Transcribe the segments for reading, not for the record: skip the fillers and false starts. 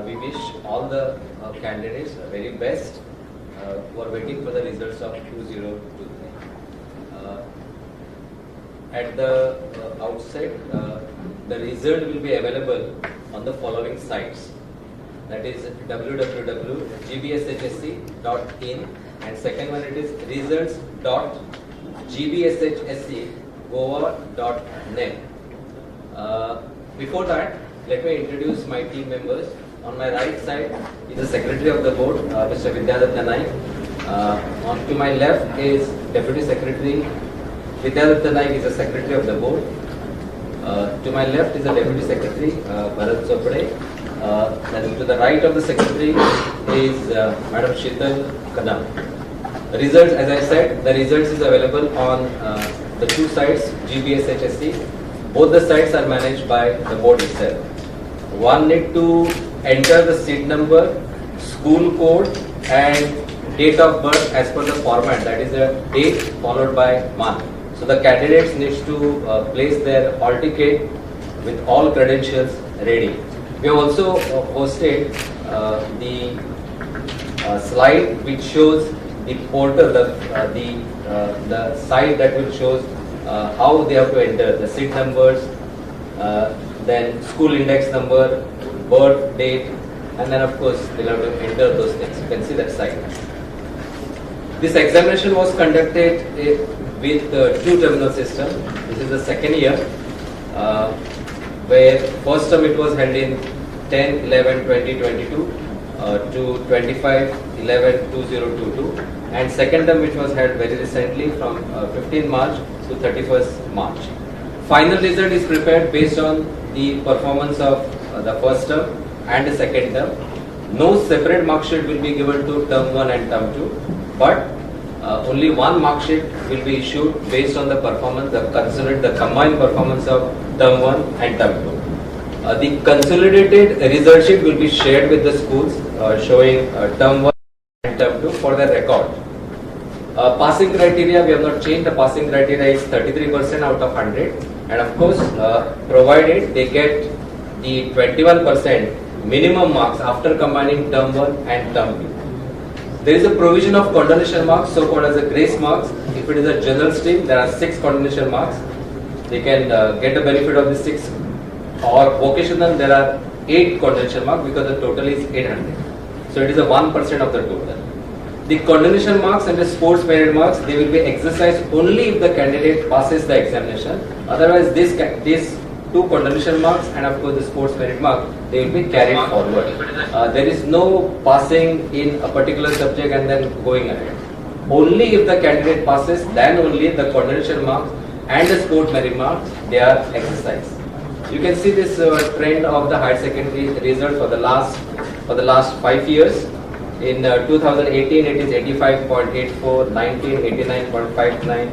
we wish all the candidates the very best who are waiting for the results of 2023. At the outset, the result will be available on the following sites. That is www.gbshsc.in, and second one it is results.gbshsc.goa.net. Before that, let me introduce my team members. On my right side is the Secretary of the Board, Mr. Vidyadatta Naik. On to my left is Deputy Secretary Vidyadatta Naik is the Secretary of the Board. To my left is the Deputy Secretary Bharat Chopade. Then to the right of the Secretary is Madam Sheetal Kadam. The results, as I said, the results is available on the two sites, GBSHSC. Both the sites are managed by the board itself. One need to enter the seat number, school code and date of birth as per the format, that is a date followed by month. So the candidates needs to place their hall ticket with all credentials ready. We have also posted the slide which shows the portal, the site that will shows how they have to enter the seat numbers, then school index number, birth date, and then of course they'll have to enter those things. You can see that site. This examination was conducted with two terminal system. This is the second year, where first term it was held in 10/11/2022 to 25/11/2022, and second term which was held very recently from 15 March to 31st March. Final result is prepared based on the performance of the first term and the second term. No separate mark sheet will be given to term 1 and term 2, but only one mark sheet will be issued based on the performance, the combined performance of term 1 and term 2. The consolidated result sheet will be shared with the schools showing term 1 and term 2 for their record. Passing criteria, we have not changed. The passing criteria is 33% out of 100, and of course, provided they get the 21% minimum marks after combining term 1 and term 2. There is a provision of condonation marks, so called as a grace marks. If it is a general stream, there are 6 condonation marks. They can get the benefit of the 6. Or vocational, there are 8 condonation marks because the total is 800. So it is a 1% of the total. The condonation marks and the sports merit marks, they will be exercised only if the candidate passes the examination. Otherwise, these 2 condonation marks and of course the sports merit mark, they will be carried forward. There is no passing in a particular subject and then going ahead. Only if the candidate passes, then only the condonation marks and the sports merit marks, they are exercised. You can see this trend of the higher secondary result for the last 5 years. In 2018 it is 85.84, 19 89.59,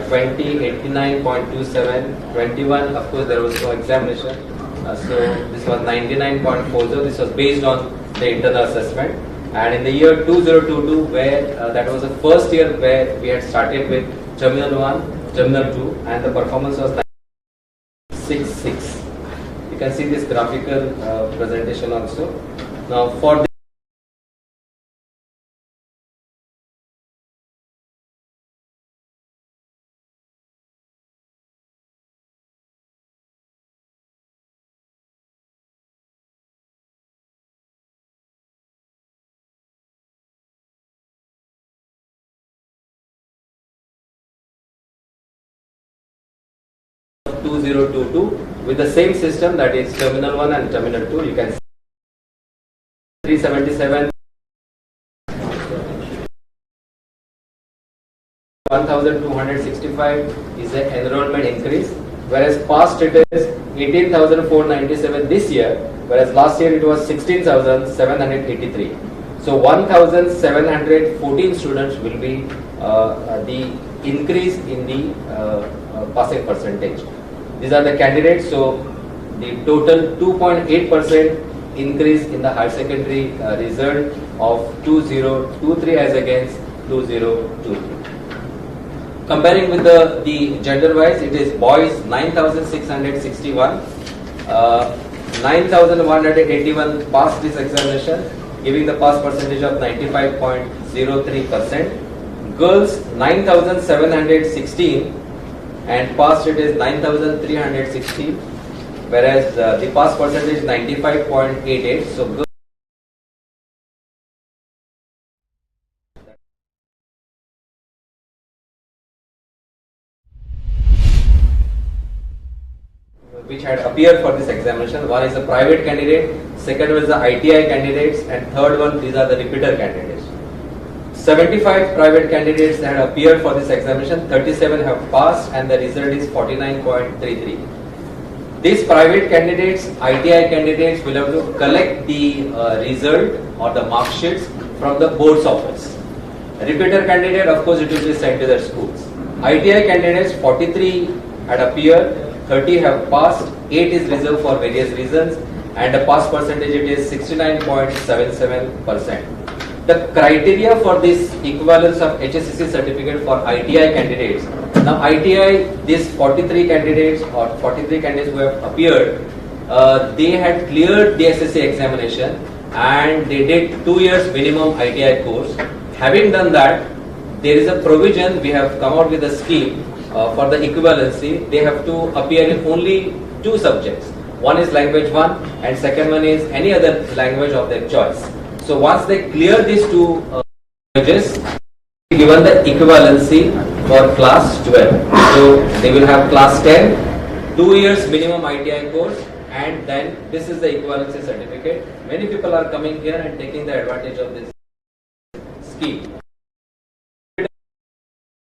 20 89.27, 21 of course there was no examination, so this was 99.40. This was based on the internal assessment. And in the year 2022, where that was the first year where we had started with Terminal 1, Terminal 2, and the performance was 966. You can see this graphical presentation also. Now for the 2022 with the same system, that is Terminal 1 and Terminal 2, you can see 377, 1265 is the enrollment increase, whereas past it is 18,497 this year, whereas last year it was 16,783. So 1,714 students will be the increase in the passing percentage. These are the candidates. So the total 2.8% increase in the higher secondary result of 2023 as against 2022. Comparing with the gender wise, it is boys 9,661, 9,181 passed this examination, giving the pass percentage of 95.03%. Girls 9,716 and pass rate is 9,316, whereas the pass percentage is 95.88. So girls which had appeared for this examination. One is a private candidate, second one is the ITI candidates, and third one, these are the repeater candidates. 75 private candidates had appeared for this examination, 37 have passed, and the result is 49.33. These private candidates, ITI candidates will have to collect the result or the mark sheets from the board's office. Repeater candidate, of course, it will be sent to their schools. ITI candidates, 43 had appeared, 30 have passed, 8 is reserved for various reasons, and the pass percentage it is 69.77%. The criteria for this equivalence of HSCC certificate for ITI candidates. Now ITI, these 43 candidates or 43 candidates who have appeared, they had cleared the SSC examination and they did 2 years minimum ITI course. Having done that, there is a provision, we have come out with a scheme for the equivalency. They have to appear in only 2 subjects. One is language 1 and second one is any other language of their choice. So once they clear these 2 languages, given the equivalency for class 12. So they will have class 10, 2 years minimum ITI course, and then this is the equivalency certificate. Many people are coming here and taking the advantage of this scheme.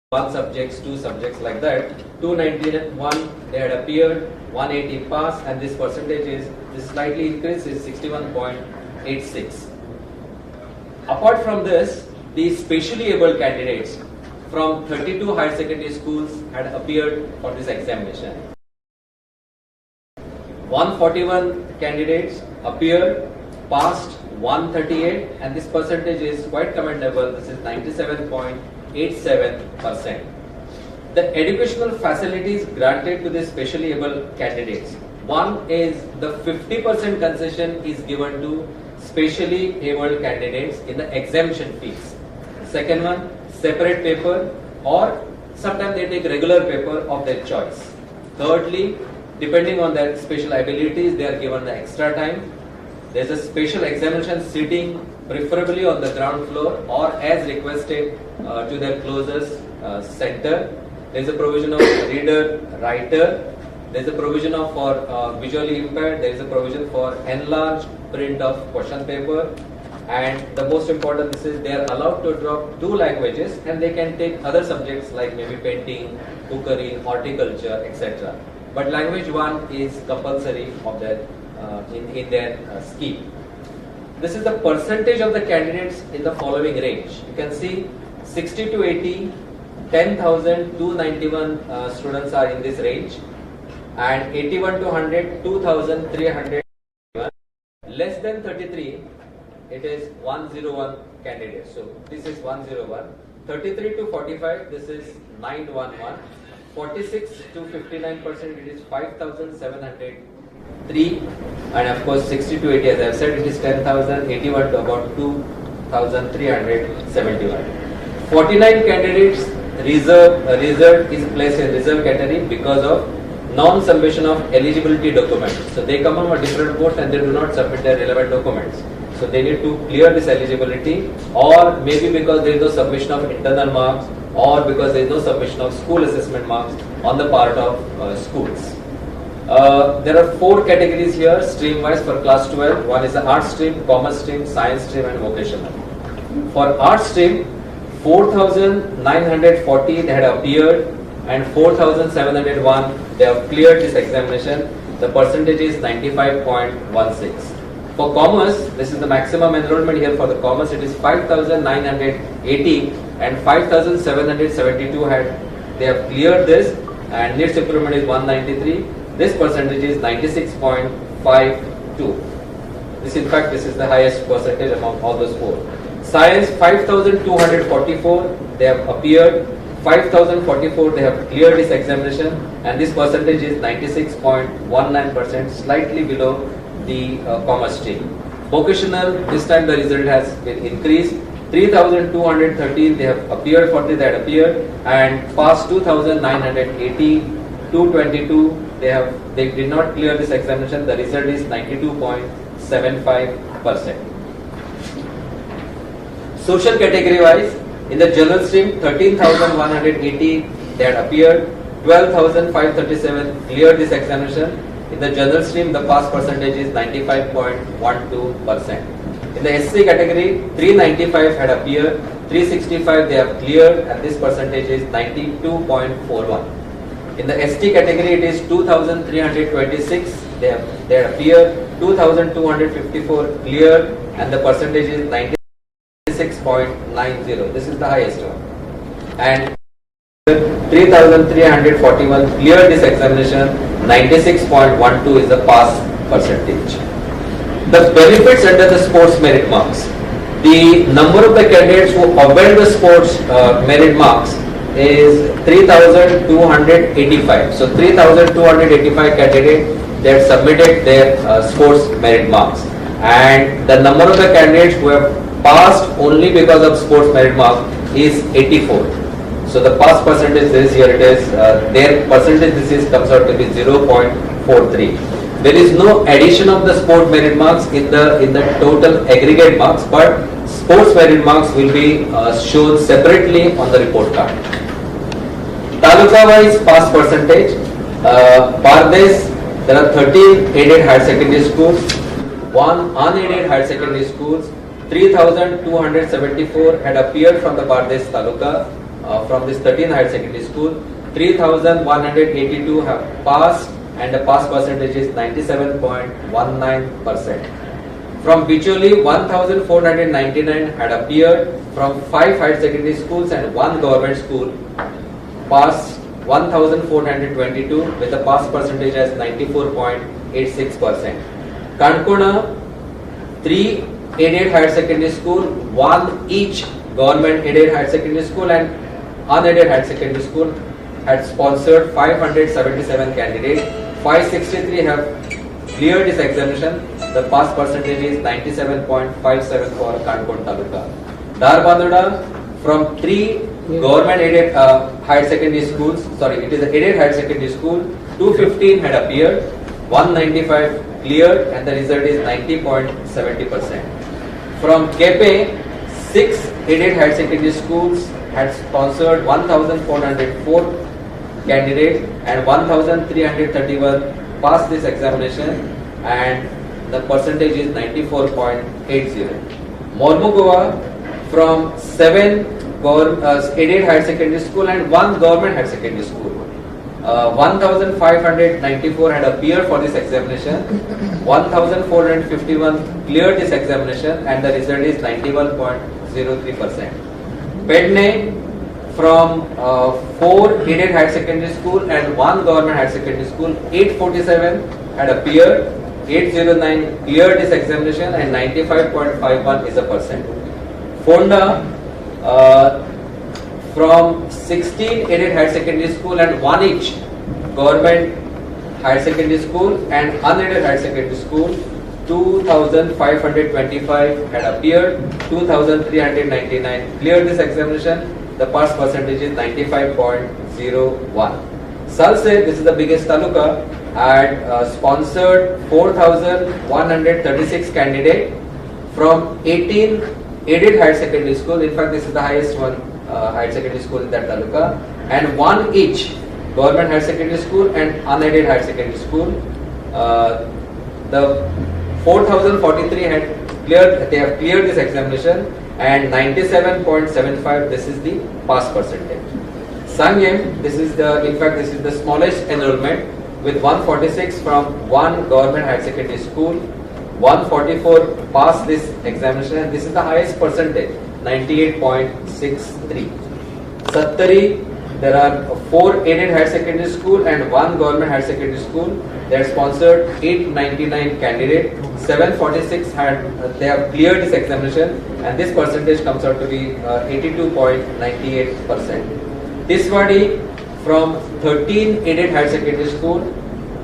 1 subjects, 2 subjects like that. 291 they had appeared, 180 passed, and this percentage is slightly increased, is 61.86. Apart from this, the specially able candidates from 32 higher secondary schools had appeared for this examination. 141 candidates appeared, passed 138, and this percentage is quite commendable. This is 97.87%. The educational facilities granted to the specially able candidates. One is the 50% concession is given to specially able candidates in the exemption fees. Second one, separate paper, or sometimes they take regular paper of their choice. Thirdly, depending on their special abilities, they are given the extra time. There is a special examination seating, preferably on the ground floor or as requested to their closest center. There is a provision of reader, writer. There is a provision of for visually impaired. There is a provision for enlarged print of question paper. And the most important is they are allowed to drop 2 languages and they can take other subjects like maybe painting, cookery, horticulture, etc. But language 1 is compulsory of that in their scheme. This is the percentage of the candidates in the following range. You can see 60 to 80, 10,291 students are in this range, and 81 to 100, 2,300. Less than 33, it is 101 candidates. So this is 101. 33 to 45, this is 911. 46 to 59%, it is 5,703. And of course 60 to 80, as I have said, it is 10,000. 81 to about 2,371. 49 candidates reserved is placed in reserve category because of non-submission of eligibility documents. So they come on a different post and they do not submit their relevant documents. So they need to clear this eligibility, or maybe because there is no submission of internal marks, or because there is no submission of school assessment marks on the part of schools. There are 4 categories here stream-wise for class 12. One is the art stream, commerce stream, science stream and vocational. For art stream, 4,940 they had appeared and 4,701 they have cleared this examination. The percentage is 95.16. For commerce, this is the maximum enrollment here for the commerce. It is 5,980 and 5,772 they have cleared this, and needs improvement is 193. This percentage is 96.52. This in fact this is the highest percentage among all those 4. Science 5,244 they have appeared, 5,044 they have cleared this examination, and this percentage is 96.19%, slightly below the commerce stream. Vocational, this time the result has been increased. 3,213 they have appeared for that appeared, and past 2,980, 222 they did not clear this examination. The result is 92.75%. Social category wise, in the general stream 13,180 they had appeared, 12,537 cleared this examination. In the general stream, the pass percentage is 95.12%. In the SC category, 395 had appeared, 365 they have cleared, and this percentage is 92.41. In the ST category, it is 2,326 they have appeared, 2,254 cleared, and the percentage is 96.90. This is the highest one. And 3,341 cleared this examination. 96.12 is the pass percentage. The benefits under the sports merit marks. The number of the candidates who availed the sports merit marks is 3,285. So 3,285 candidates that submitted their sports merit marks, and the number of the candidates who have passed only because of sports merit marks is 84. So the pass percentage this year it is their percentage comes out to be 0.43. There is no addition of the sport merit marks in the total aggregate marks, but sports merit marks will be shown separately on the report card. Taluka wise pass percentage, Bardes there are 13 aided higher secondary schools, 1 unaided higher secondary schools. 3,274 had appeared from the Bardes Taluka. From this 13 higher secondary school, 3,182 have passed, and the pass percentage is 97.19%. From Bicholi, 1,499 had appeared from 5 higher secondary schools and 1 government school. Passed 1,422 with a pass percentage as 94.86%. Kankona, 3 aided higher secondary school, 1 each government aided higher secondary school and unaided higher secondary school had sponsored 577 candidates. 563 have cleared this examination. The pass percentage is 97.57 for Kankon Taluka. Darbandoda, from 3 government aided higher secondary schools, it is an aided higher secondary school, 215 had appeared, 195 cleared, and the result is 90.70%. From Kepe, 6 aided higher secondary schools had sponsored 1,404 candidates and 1,331 passed this examination, and the percentage is 94.80. Mormugava, from 7 aided higher secondary school and 1 government higher secondary school. 1,594 had appeared for this examination, 1,451 cleared this examination, and the result is 91.03%. Pedne, from 4 aided higher secondary school and 1 government higher secondary school, 847 had appeared, 809 cleared this examination, and 95.51 is the percent. Fonda, from 16 aided higher secondary school and 1 each government higher secondary school and unaided higher secondary school, 2,525 had appeared, 2,399 cleared this examination. The pass percentage is 95.01. Salse, this is the biggest taluka, had sponsored 4,136 candidates from 18 aided higher secondary school. In fact, this is the highest one higher secondary school in that taluka, and 1 each government higher secondary school and unaided higher secondary school. The 4,043 had cleared. They have cleared this examination, and 97.75. This is the pass percentage. Sangam, this is the smallest enrollment with 146 from 1 government higher secondary school. 144 passed this examination, and this is the highest percentage, 98.63. Sattari, there are 4 aided higher secondary school and 1 government higher secondary school. They have sponsored 899 candidates. 746 they have cleared this examination, and this percentage comes out to be 82.98%. Tiswadi, from 13 aided higher secondary school,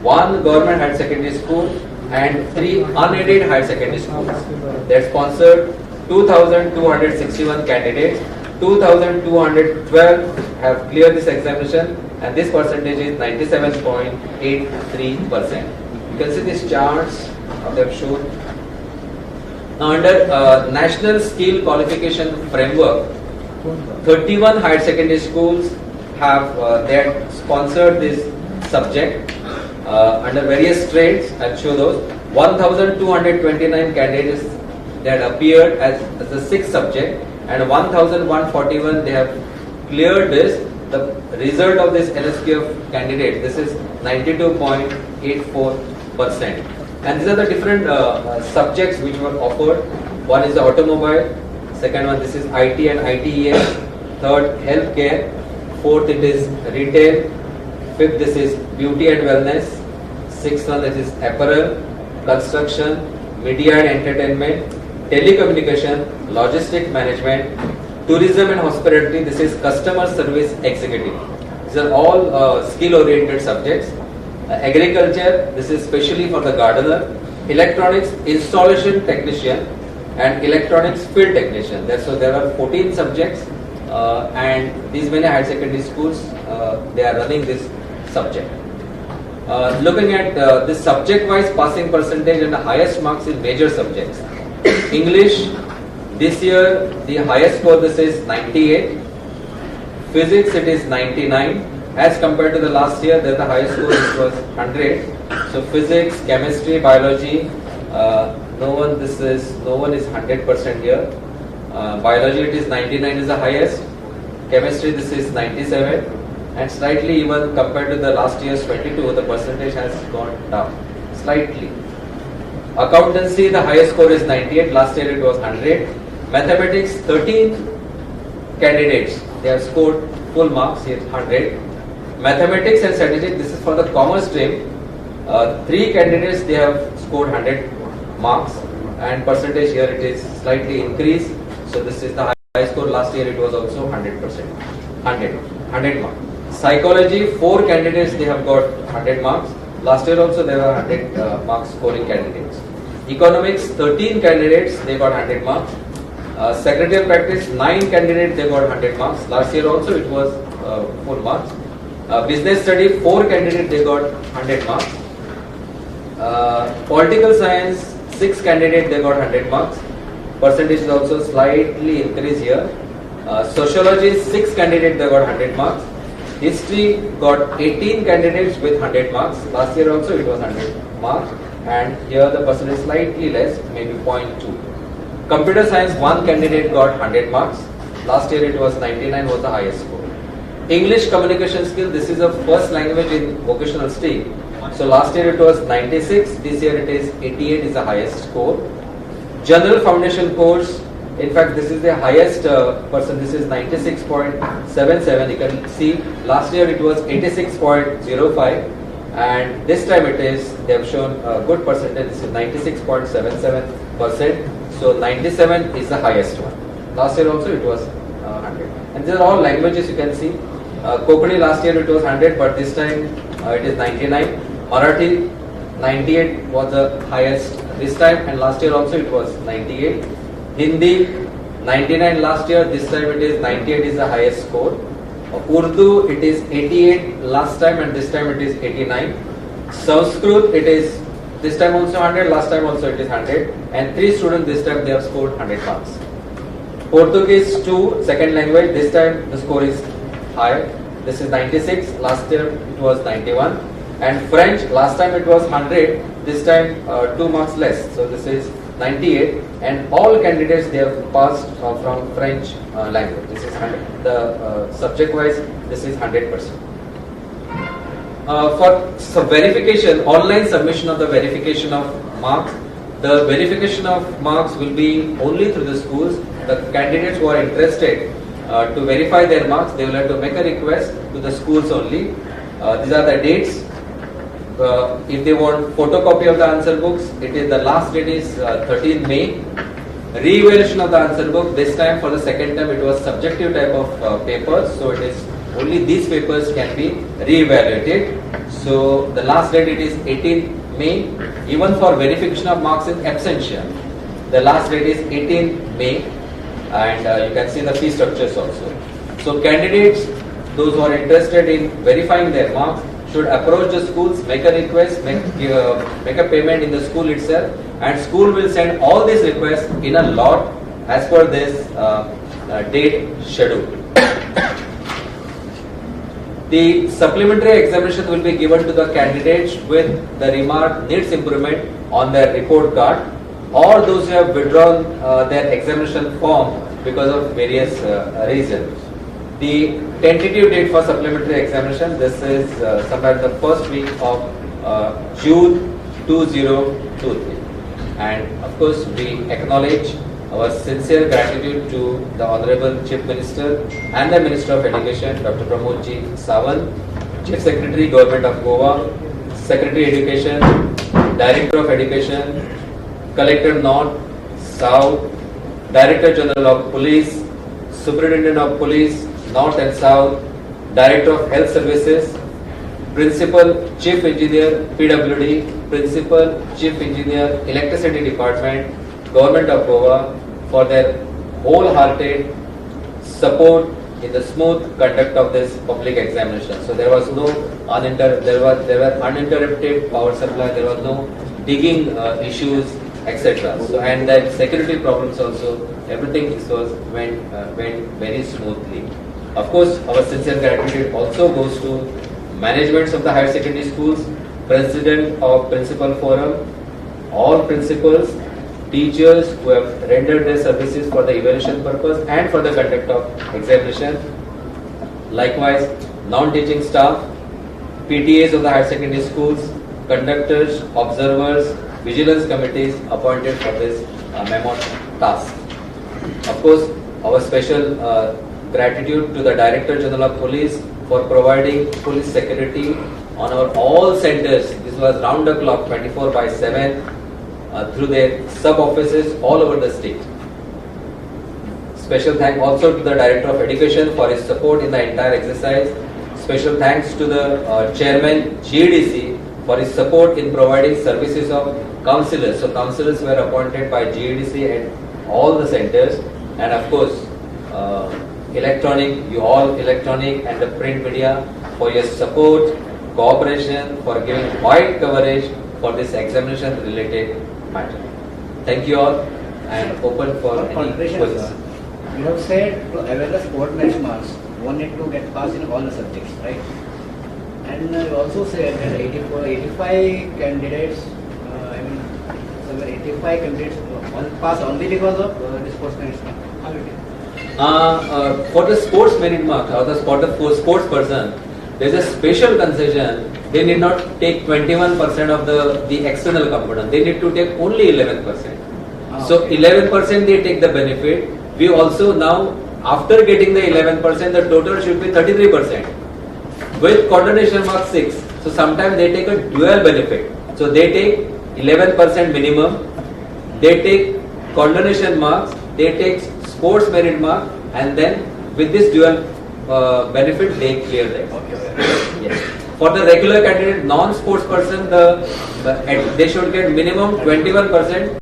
1 government higher secondary school, and 3 unaided higher secondary schools. They had sponsored 2,261 candidates. 2,212 have cleared this examination, and this percentage is 97.83%. You can see these charts they have shown. Now, under National Skill Qualification Framework, 31 higher secondary schools have they had sponsored this subject under various trades. I'll show those. 1,229 candidates that appeared as the sixth subject, and 1,141 they have cleared this. The result of this LSQF candidate, this is 92.84%. And these are the different subjects which were offered. One is the automobile, second one this is IT and ITES, third healthcare, fourth it is retail, fifth this is beauty and wellness, sixth one this is apparel, construction, media and entertainment, telecommunication, logistic management, tourism and hospitality, this is customer service executive. These are all skill oriented subjects. Agriculture, this is specially for the gardener. Electronics installation technician and electronics field technician. So there are 14 subjects, and these many higher secondary schools they are running this subject. Looking at this subject wise passing percentage and the highest marks in major subjects. English, this year the highest score this is 98. Physics it is 99. As compared to the last year, the highest score it was 100. So physics, chemistry, biology, no one is 100% here. Biology it is 99 is the highest. Chemistry this is 97, and slightly even compared to the last year's 22, the percentage has gone down slightly. Accountancy, the highest score is 98. Last year it was 100. Mathematics, 13 candidates they have scored full marks here 100. Mathematics and statistics, this is for the commerce stream. 3 candidates they have scored 100 marks, and percentage here it is slightly increased. So this is the high score. Last year it was also 100%. 100 marks. Psychology, 4 candidates they have got 100 marks. Last year also there were 100 marks scoring candidates. Economics, 13 candidates they got 100 marks. Secretarial practice, 9 candidates they got 100 marks. Last year also it was full marks. Business study, 4 candidates they got 100 marks. Political science, 6 candidates they got 100 marks. Percentage is also slightly increased here. Sociology, 6 candidates they got 100 marks. History got 18 candidates with 100 marks. Last year also it was 100 marks, and here the percentage is slightly less, maybe 0.2. Computer science, 1 candidate got 100 marks. Last year it was 99 was the highest score. English communication skill, this is a first language in vocational stream. So last year it was 96, this year it is 88 is the highest score. General foundation course, in fact this is the highest person, this is 96.77. You can see last year it was 86.05, and this time it is, they have shown a good percentage, this is 96.77%. So 97 is the highest one. Last year also it was 100. And these are all languages you can see. Kokani last year it was 100, but this time it is 99. Marathi 98 was the highest this time, and last year also it was 98. Hindi 99 last year, this time it is 98 is the highest score. Urdu it is 88 last time, and this time it is 89. Sanskrit it is this time also 100, last time also it is 100, and 3 students this time they have scored 100 marks. Portuguese 2, second language, this time the score is high. This is 96, last year it was 91. And French, last time it was 100, this time 2 marks less. So this is 98, and all candidates they have passed from French language. This is 100. The subject wise, this is 100%. For verification, online submission of the verification of marks, the verification of marks will be only through the schools. The candidates who are interested to verify their marks, they will have to make a request to the schools only. These are the dates. If they want photocopy of the answer books, it is the last date is 13 May. Re-evaluation of the answer book, this time for the second time it was subjective type of papers, so it is only these papers can be re-evaluated. So the last date it is 18 May, even for verification of marks in absentia. The last date is 18 May, and you can see the fee structures also. So candidates, those who are interested in verifying their marks, should approach the schools, make a request, make a payment in the school itself, and school will send all these requests in a lot as per this date schedule. The supplementary examination will be given to the candidates with the remark needs improvement on their report card, or those who have withdrawn their examination form because of various reasons. The tentative date for supplementary examination, this is somewhere the first week of June 2023. And of course, we acknowledge our sincere gratitude to the Honorable Chief Minister and the Minister of Education, Dr. Pramod Ji Sawant, Chief Secretary, Government of Goa, Secretary Education, Director of Education, Collector North, South, Director General of Police, Superintendent of Police, North and South, Director of Health Services, Principal Chief Engineer, PWD, Principal Chief Engineer, Electricity Department, Government of Goa, for their wholehearted support in the smooth conduct of this public examination. So there was no there were uninterrupted power supply, there was no digging issues, etc. So and the security problems also, everything went very smoothly. Of course, our sincere gratitude also goes to managements of the higher secondary schools, President of Principal Forum, all principals, teachers who have rendered their services for the evaluation purpose and for the conduct of examination. Likewise, non-teaching staff, PTAs of the higher secondary schools, conductors, observers, vigilance committees appointed for this mammoth task. Of course, our special gratitude to the Director General of Police for providing police security on our all centers. This was round the clock, 24/7, through their sub-offices all over the state. Special thanks also to the Director of Education for his support in the entire exercise. Special thanks to the Chairman GEDC for his support in providing services of councillors. So councillors were appointed by GEDC at all the centers, and of course electronic and the print media for your support, cooperation, for giving wide coverage for this examination related matter. Thank you all. I am open for any questions. You have said to avail the sport match marks, one need to get passed in all the subjects, right? And you also said that 85 candidates, 85 candidates pass only because of the sports merit mark. How it is? For the sports merit mark or the sports person, there is a special concession. They need not take 21% of the external component. They need to take only 11%. So 11% they take the benefit. We also now, after getting the 11%, the total should be 33%. With coordination mark 6. So sometimes they take a dual benefit. So they take 11% minimum. They take coordination marks. They take sports merit mark, and then with this dual benefit they clear the exam. Yes. For the regular candidate, non-sports person, they should get minimum 21%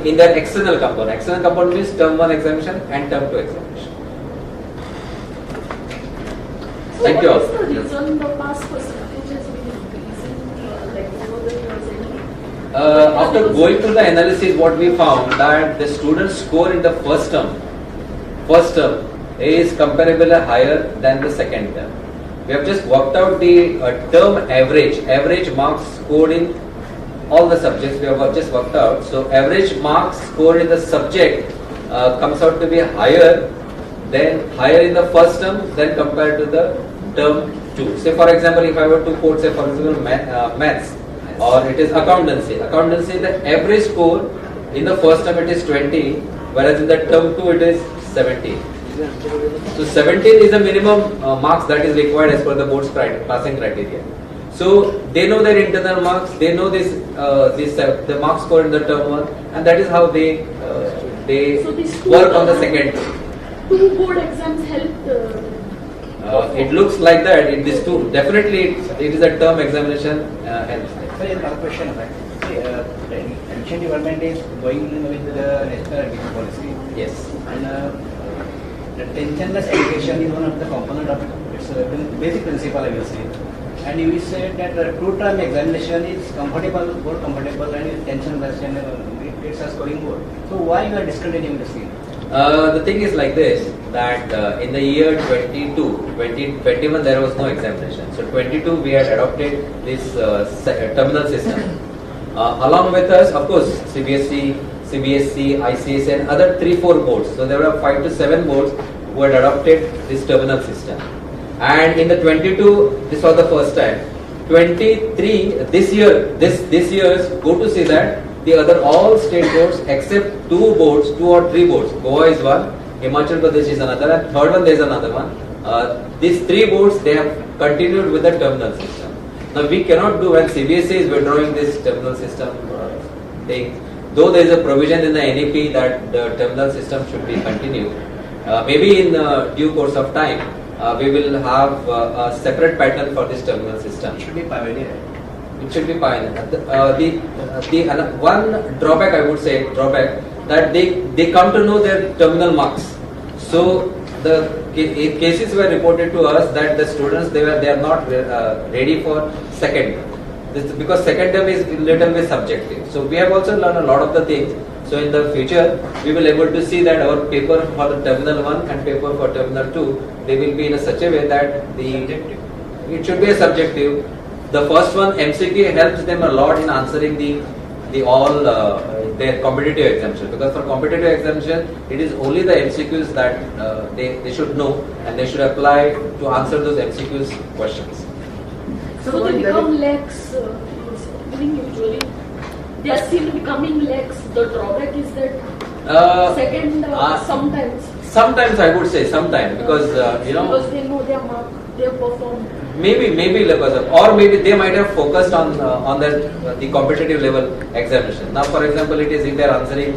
in their external component. External component means term 1 examination and term 2 examination. So thank you all. What is the reason the pass percentage has been increasing like over the years? After going through the analysis, what we found that the student score in the first term is comparably higher than the second term. We have just worked out the term average marks scored in all the subjects. We have just worked out. So average marks scored in the subject comes out to be higher in the first term than compared to the term 2. Say for example, if I were to quote, say for example, maths, or it is accountancy, the average score in the first term it is 20, whereas in the term 2 it is 17. So 17 is the minimum marks that is required as per the board's passing criteria. So they know their internal marks, they know the marks score in the term 1, and that is how they So work on the second. 2 board exams helped. It looks like that. It is too. Definitely, it is a term examination. Sorry, another question of that. The education department is going with the national education policy. Yes. And the tensionless education is one of the component of its basic principle, I will say. And you said that the two-term examination is comfortable, more comfortable, and is tensionless, and it's a scoring board. So why you are discontinuing the scheme? The thing is like this, that in the year 2021 there was no examination. So 22 we had adopted this terminal system. Along with us, of course, CBSE, ICSE and other 3-4 boards. So there were 5 to 7 boards who had adopted this terminal system. And in the 22, this was the first time. 23, this year's, go to see that the other all state boards except 2 boards, 2 or 3 boards. Goa is one, Himachal Pradesh is another, and third one there is another one. These 3 boards, they have continued with the terminal system. Now we cannot do when CBSE is withdrawing this terminal system thing. Though there is a provision in the NEP that the terminal system should be continued. Maybe in due course of time, we will have a separate pattern for this terminal system. It should be pioneer. It should be fine. The one drawback I would say that they come to know their terminal marks. So the cases were reported to us that the students they are not ready for second. This because second term is little bit subjective. So we have also learned a lot of the things. So in the future we will able to see that our paper for the terminal 1 and paper for terminal 2 they will be in a such a way that it should be a subjective. The first one MCQ helps them a lot in answering the all their competitive examination, because for competitive examination it is only the MCQs that they should know and they should apply to answer those MCQs questions. So they become lax usually. They are still becoming lax. The drawback is that second sometimes. Sometimes I would say sometimes because because they know their mark, they perform. Maybe because of, or maybe they might have focused on the competitive level examination. Now, for example, it is if they are answering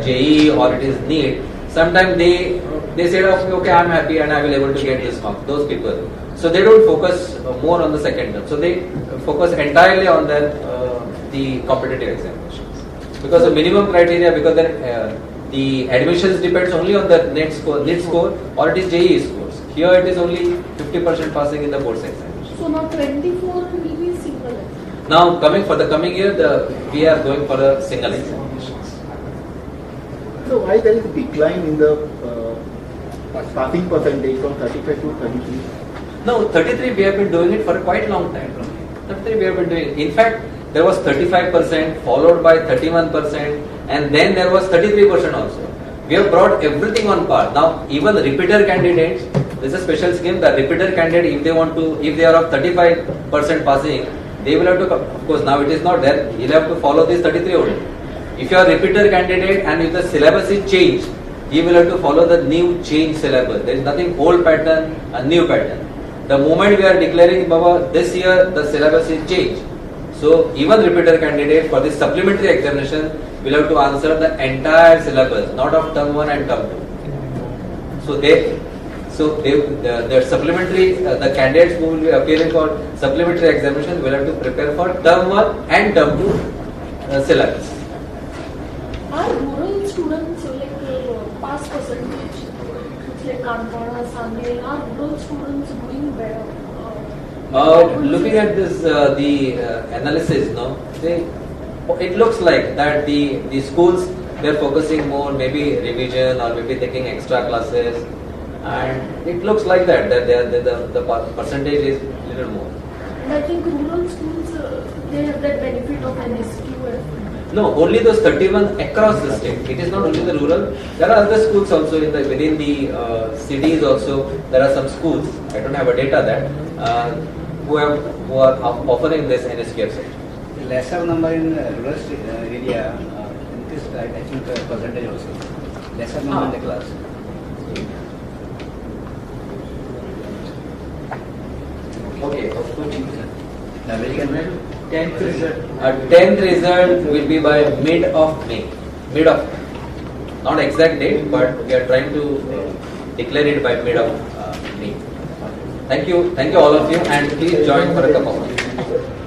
JEE or it is NEET. Sometimes they said, okay, I am happy and I will able to get this mark. Those people, so they don't focus more on the second term. So they focus entirely on the competitive examinations because the minimum criteria, because the admissions depends only on the NET score or it is JEE scores. Here it is only 50% passing in the board's examination. So now 24 will be single. Now for the coming year, we are going for a single examinations. So why there is a decline in the passing percentage from 35 to 33? No, 33 we have been doing it for a quite long time. 33 we have been doing it. In fact, there was 35% followed by 31% and then there was 33% also. We have brought everything on par. Now even repeater candidates, this is a special scheme. The repeater candidate, if they are of 35% passing, they will have to, of course now it is not there, you will have to follow this 33 only. If you are a repeater candidate and if the syllabus is changed, you will have to follow the new change syllabus. There is nothing old pattern and new pattern. The moment we are declaring, Baba, this year the syllabus is changed. So even repeater candidate for this supplementary examination will have to answer the entire syllabus, not of term 1 and term 2. So the supplementary, the candidates who will be appearing for supplementary examination will have to prepare for term 1 and term 2 syllabus. Are rural students pass percentage? It's like Kanpara, Sandel, are rural students doing better? Looking at this, the analysis, it looks like that the schools they are focusing more maybe revision or maybe taking extra classes, and it looks like that the percentage is little more. And I think rural schools they have that benefit of NSQ. No, only those 31 across the state. It is not only the rural. There are other schools also within the cities also. There are some schools. I don't have a data that who are offering this NSQ set. Lesser number in rural area. This I think percentage also. Lesser number in the class. Okay. The American way. 10th result. 10th result will be by mid of May. Not exact date, but we are trying to declare it by mid of May. Thank you all of you, and please join for a cup of tea.